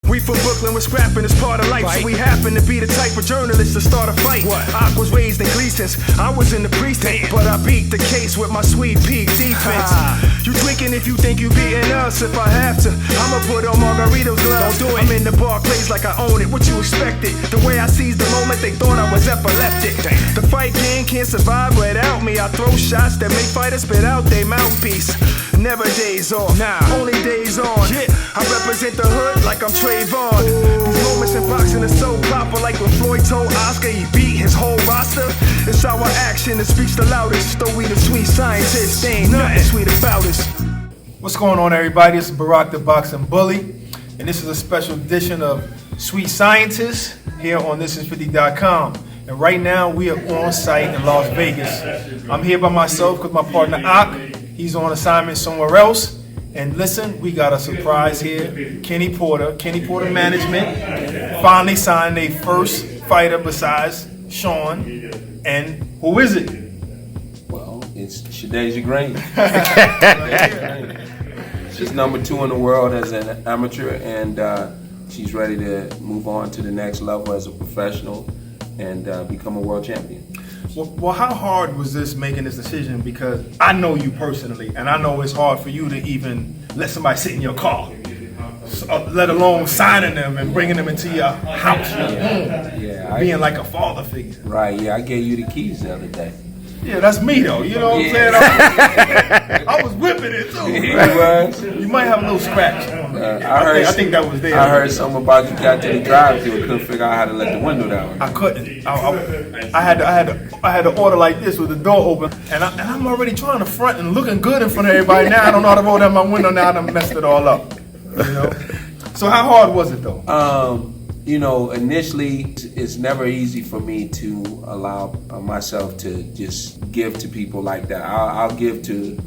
We from Brooklyn, we're scrapping, it's part of life. So we happen to be the type of journalists to start a fight. I was raised in Gleason's, I was in the precinct, but I beat the case with my sweet pea defense. You tweaking if you think you beating us. If I have to, I'ma put on Margarito's gloves. I'm in the Barclays like I own it, what you expected? The way I seized the moment, they thought I was epileptic. The fight game can't survive without me. I throw shots that make fighters spit out their mouthpiece. Never days off, only days on. I represent the hood like I'm Trayvon. These moments in boxing are so proper, like when Floyd told Oscar he beat his whole roster. It's our action that speaks the loudest. Though we the sweet scientists, they ain't nothing sweet about us. What's going on, everybody? This is Barack the Boxing Bully, and this is a special edition of Sweet Scientists here on ThisIs50.com. And right now we are on site in Las Vegas. I'm here by myself because my partner Ak, he's on assignment somewhere else. And listen, we got a surprise here. Kenny Porter Management finally signed their first fighter besides Sean. And who is it? Well, it's Shadasia Green. She's number 2 in the world as an amateur, and she's ready to move on to the next level as a professional and become a world champion. Well, how hard was this making this decision? Because I know you personally, and I know it's hard for you to even let somebody sit in your car, let alone signing them and bringing them into your house, your home, being like a father figure. Right, I gave you the keys the other day. Yeah, that's me though, you know what I'm saying? I was whipping it too. You might have a little scratch. I think that was there. I heard something about you got to the drive-thru and couldn't figure out how to let the window down. I couldn't. I had to order like this with the door open, and I'm already trying to front and looking good in front of everybody. Now I don't know how to roll down my window. Now I done messed it all up. You know. So how hard was it though? Initially, it's never easy for me to allow myself to just give to people like that. I'll give to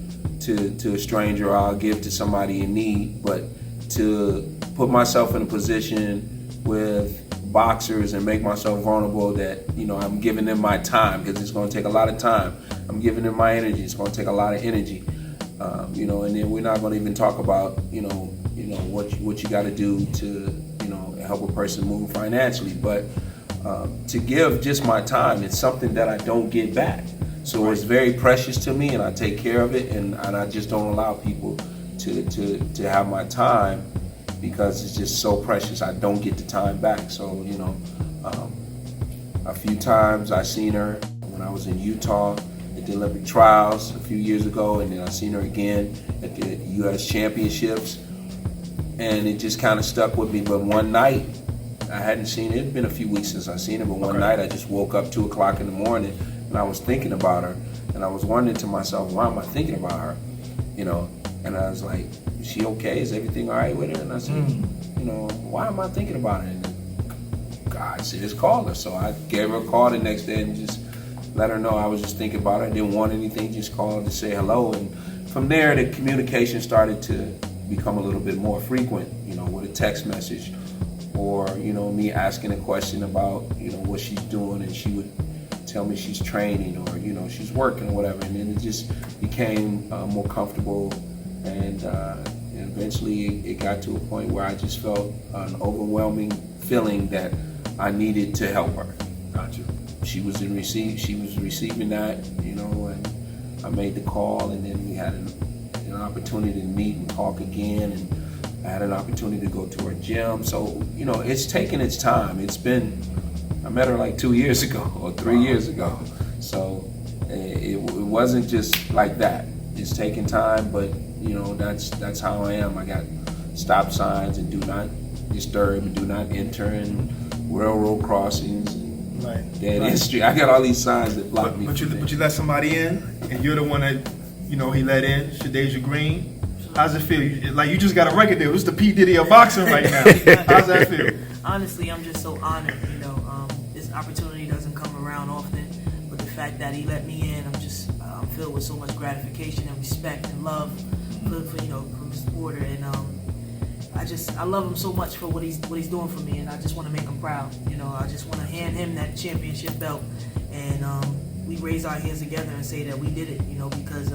a stranger, or I'll give to somebody in need, but to put myself in a position with boxers and make myself vulnerable that, I'm giving them my time, because it's going to take a lot of time. I'm giving them my energy. It's going to take a lot of energy, and then we're not going to even talk about, what you got to do to, help a person move financially, but to give just my time, it's something that I don't get back. So it's very precious to me, and I take care of it, and I just don't allow people to have my time, because it's just so precious. I don't get the time back. So, a few times I seen her when I was in Utah at the Olympic trials a few years ago, and then I seen her again at the U.S. championships. And it just kind of stuck with me. But one night, I hadn't seen it. It'd been a few weeks since I seen her, but one night I just woke up 2 o'clock in the morning, and I was thinking about her, and I was wondering to myself, why am I thinking about her? And I was like, is she okay? Is everything all right with her? And I said, why am I thinking about her? And God said, just call her. So I gave her a call the next day and just let her know I was just thinking about her. I didn't want anything, just called to say hello. And from there, the communication started to become a little bit more frequent, with a text message, or me asking a question about what she's doing, and she would tell me she's training, or she's working or whatever, and then it just became more comfortable, and eventually it got to a point where I just felt an overwhelming feeling that I needed to help her. Gotcha. She was receiving that, and I made the call, and then we had an opportunity to meet and talk again, and I had an opportunity to go to her gym. So, it's taken its time. I met her like 2 years ago or 3 years ago. So it wasn't just like that. It's taken time, but that's how I am. I got stop signs and do not disturb and do not enter, and railroad crossings, and dead end street. I got all these signs that block me. But you let somebody in, and you're the one that he let in, Shadasia Green. How's it feel? Like you just got a record deal. It's the P. Diddy of boxing right now. How's that feel? Honestly, I'm just so honored. This opportunity doesn't come around often, but the fact that he let me in, I'm filled with so much gratification and respect and love for Mr. Porter, and I love him so much for what he's doing for me, and I just want to make him proud. I just want to hand him that championship belt, and we raise our hands together and say that we did it. Because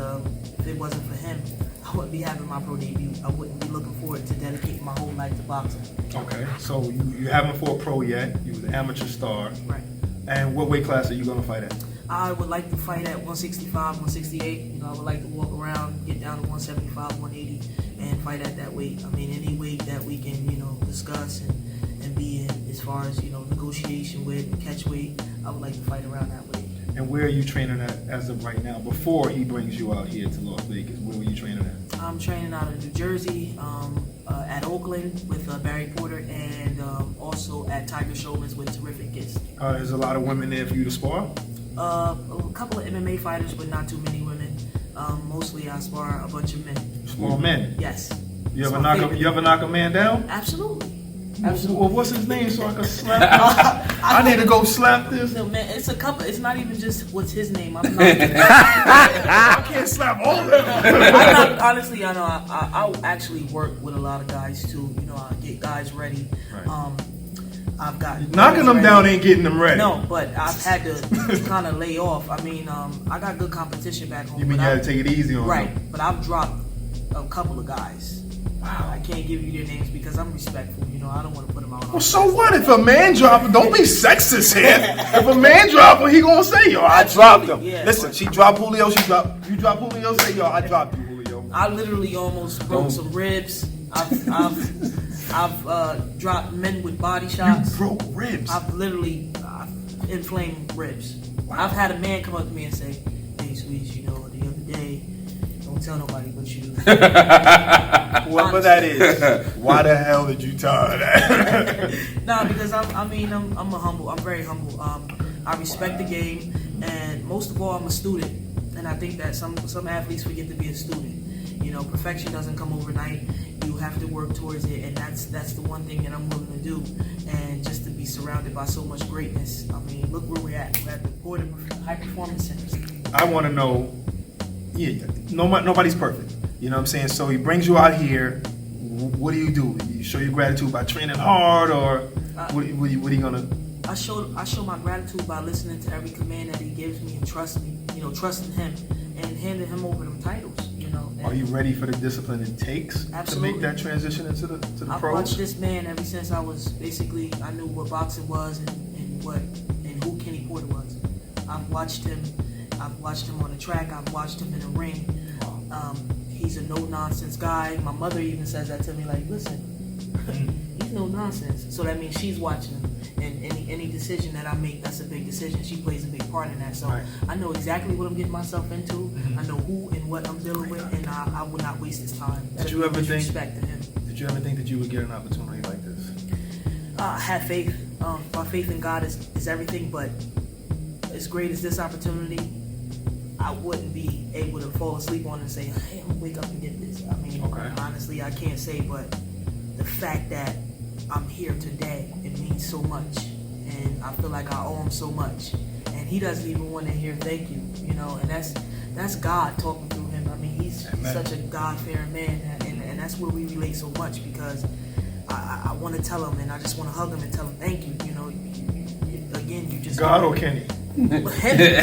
if it wasn't for him, I wouldn't be having my pro debut. I wouldn't be looking forward to dedicating my whole life to boxing. Okay, so you haven't fought pro yet. You was an amateur star. Right. And what weight class are you going to fight at? I would like to fight at 165, 168. You know, I would like to walk around, get down to 175, 180, and fight at that weight. I mean, any weight that we can, you know, discuss and be in as far as, you know, negotiation with, catch weight, I would like to fight around that weight. And where are you training at as of right now? Before he brings you out here to Las Vegas, where were you training at? I'm training out of New Jersey, at Oakland with Barry Porter, and also at Tiger Showman's with Terrific Kids. There's a lot of women there for you to spar? A couple of MMA fighters, but not too many women. Mostly I spar a bunch of men. Spar men? Yes. You It's ever my knock favorite. you ever knock a man down? Absolutely. Well, what's his name so I can slap him? I need to go slap this. No, man, it's a couple. It's not even just what's his name. I'm not. I can't slap all of them. I'm not, honestly, I know I actually work with a lot of guys too. You know, I get guys ready. Right. I've got Knocking them ready. down ain't getting them ready. No, but I've had to kind of lay off. I mean, I got good competition back home. You mean but you I- had to take it easy on Right, them? but I've dropped a couple of guys. Wow. I can't give you their names because I'm respectful. You know, I don't want to put them out. Well, so what if a man drop him? Don't be sexist here. If a man drop him, he gonna say, yo, I dropped him. Yeah, Listen, but- she dropped Julio, you drop Julio, say, yo, I dropped you, Julio. I literally almost broke some ribs. I've dropped men with body You shots. broke ribs. I've literally inflamed ribs. I've had a man come up to me and say, "Hey, Sweets, you know, the other day, don't tell nobody but you." Whoever that is, why the hell did you tell her that? Nah, because I'm very humble. I respect the game, and most of all, I'm a student. And I think that some athletes forget to be a student. You know, perfection doesn't come overnight. You have to work towards it, and that's the one thing that I'm willing to do. And just to be surrounded by so much greatness. I mean, look where we're at. We're at the Porter High Performance Centers. I want to know, nobody's perfect. You know what I'm saying? So he brings you out here. What do? You show your gratitude by training hard, or what are you gonna? I show my gratitude by listening to every command that he gives me and trusting him and handing him over them titles. You know. Are you ready for the discipline it takes Absolutely. to make that transition into the I've pros? watched this man ever since I knew what boxing was and who Kenny Porter was. I've watched him on the track. I've watched him in the ring. He's a no-nonsense guy. My mother even says that to me, like, listen, he's no nonsense. So that means she's watching him. And any decision that I make, that's a big decision. She plays a big part in that. So Right. I know exactly what I'm getting myself into. I know who and what I'm dealing with, and I will not waste his time. Did you ever think- Respect to him. Did you ever think that you would get an opportunity like this? I have faith. My faith in God is everything, but as great as this opportunity, I wouldn't be able to fall asleep on it and say, hey, I'm gonna wake up and get this. I mean, Okay. honestly, I can't say, but the fact that I'm here today, it means so much. And I feel like I owe him so much. And he doesn't even want to hear thank you, you know, and that's God talking through him. I mean, he's Amen. such a God-fearing man, and that's where we relate so much because I want to tell him, and I just want to hug him and tell him thank you. You know, again, you just God or Kenny? him. Okay.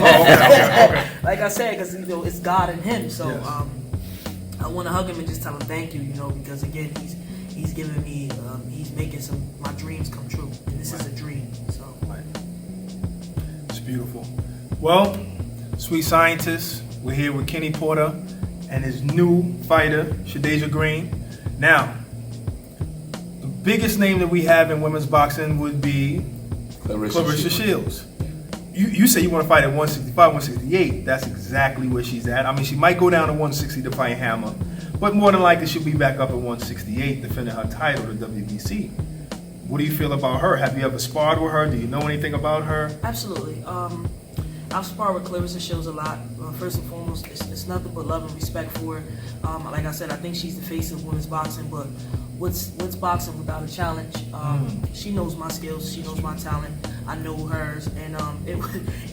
Like I said, because you know it's God and him. So Yes. I want to hug him and just tell him thank you. You know, because again, he's giving me, he's making my dreams come true, and this is a dream. So It's beautiful. Well, Sweet Scientist, we're here with Kenny Porter and his new fighter, Shadeja Green. Now, the biggest name that we have in women's boxing would be Clarissa Shields. You say you want to fight at 165, 168. That's exactly where she's at. I mean, she might go down to 160 to fight Hammer, but more than likely she'll be back up at 168 defending her title, the WBC. What do you feel about her? Have you ever sparred with her? Do you know anything about her? absolutely. I've sparred with Clarissa Shields a lot. First and foremost, it's nothing but love and respect for her. Like I said, I think she's the face of women's boxing, but what's boxing without a challenge? She knows my skills, she knows my talent, I know hers, and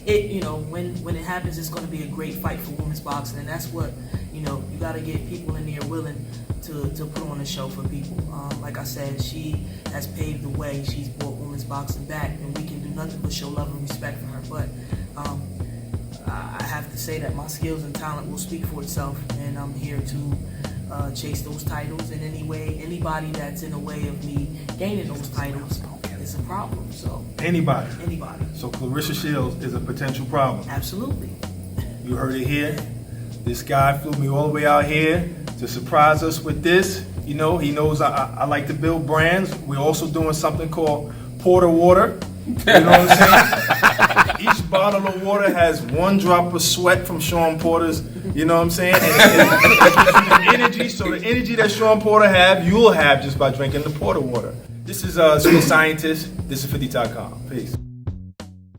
it you know, when it happens, it's going to be a great fight for women's boxing, and that's what, you know, you got to get people in there willing to put on a show for people. Like I said, she has paved the way. She's brought women's boxing back, and we can do nothing but show love and respect for her. But I have to say that my skills and talent will speak for itself, and I'm here to chase those titles in any way. Anybody that's in the way of me gaining those titles is a problem. So Anybody. anybody, So Claressa Shields is a potential problem. absolutely. You heard it here. This guy flew me all the way out here to surprise us with this. You know, he knows I like to build brands. We're also doing something called Porter Water. You know what I'm saying? Each bottle of water has 1 drop of sweat from Sean Porter's, you know what I'm saying? And it gives you the energy. So the energy that Sean Porter have, you'll have just by drinking the Porter Water. This is Sweet Scientist. This is 50.com. Peace.